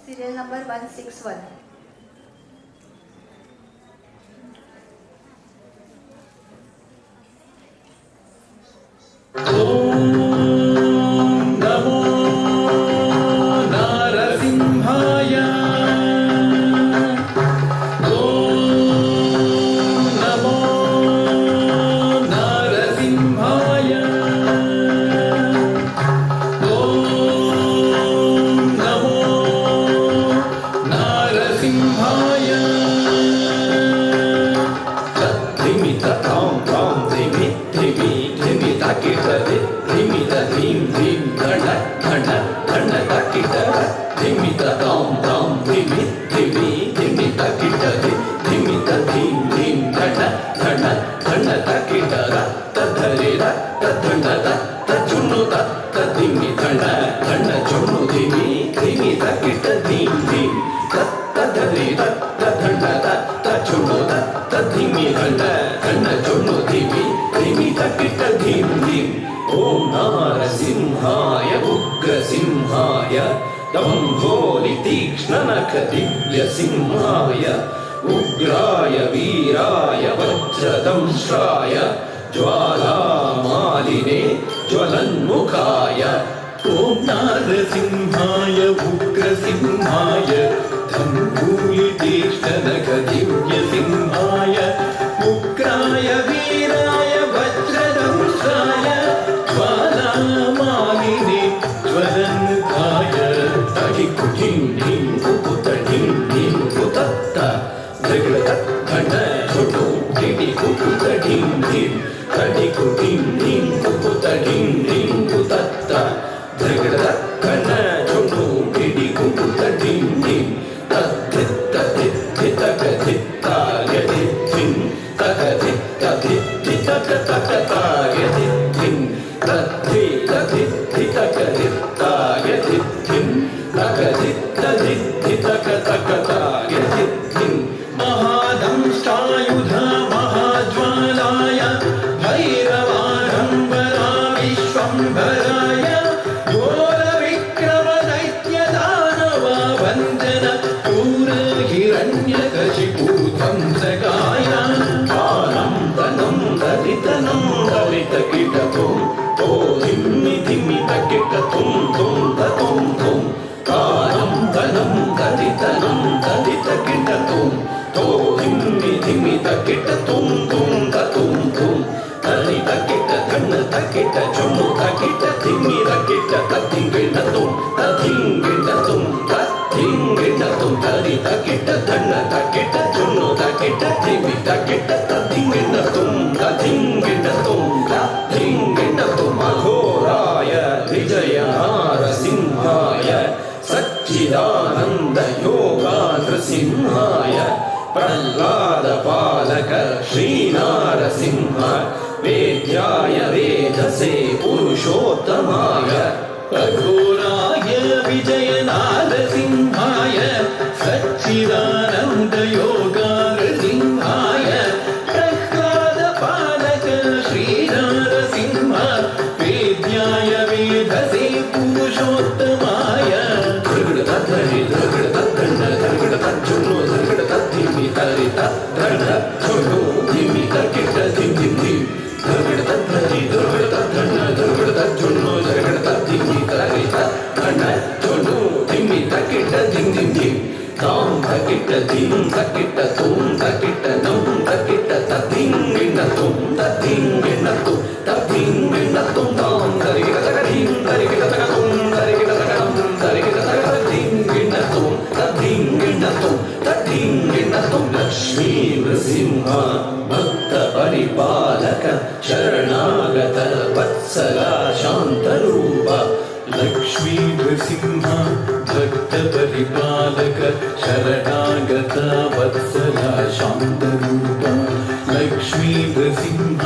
Serial number 161. ओम नारसिंहाय उग्रसिंहाय दम्भोलितीक्ष्णनखदिव्यसिंहाय उग्राय वीराय वज्रदंष्ट्राय ज्वालामालिने ज्वलन्मुखाय ओम नारसिंहाय उग्रसिंहाय दम्भोलितीक्ष्णनखदिव्यसिंहाय उग्राय वीराय वज्रदंष्ट्राय ज्वालामालिने ज्वलन्मुखाय तडिकुटिं ढिं कुकुतडिं ढिं कुतत्त दृग्लतत् घट झुटु टिडि कुकुतडिं ढिं तडिकुटिं ढिं कुकुतडिं ढिं कुतत्त दृग्लतत् घट झुटु टिडि कुकुतडिं ढिं तद्धित्तधित्थितकधित्तायधित्थिं तकधित्तधित्थितकतकतायधित्थिं तद्धित्तधित्थितकधित्तायधित्थिं तकधित्तधित्थितकतकतायधित्थिं महादंष्टायुधा महाज्वालाय भैरवारम्बरा विश्वम्भराय घोरविक्रमदैत्यदानवा वन्दन क्रूर हिरण्यकशिपूध्वंसकाय कालं धनं दलितनं दलितकिटतुं तो धिम्मि धिम्मि तकिटतुं तुं ततुं तुं कालं धनं दलितनं दलितकिटतुं तो धिम्मि धिम्मि तकिटतुं तुं ततुं तुं दलितकिट धन तकिट चुनु तकिट धिम्मि तकिट तद्धिङ्गिणतुं तद्धिङ्गिणतुं तद्धिङ्गिणतुं दलितकिट धन तकिट चुनु तकिट धिम्मि तकिट तद्धिङ्गिणतुं तद्धिङ्गिणतुं तद्धिङ्गिणतुं अघोराय विजयनारसिंहाय सच्चिदानन्द योगानृसिंहाय प्रह्लादपालक श्रीनारसिंह वेद्याय वेधसे पुरुषोत्तमाय अघोराय विजयनारसिंहाय सच्चिदानन्द योगानृसिंहाय प्रह्लादपालक श्रीनारसिंह वेद्याय वेधसे पुरुषोत्तमाय लक्ष्मी नृसिंह भक्त परिपालक शरणागत वत्सला शान्तरूप लक्ष्मी नृसिंह भक्त परिपालक शरणागत वत्सला शान्तरूप लक्ष्मी नृसिंह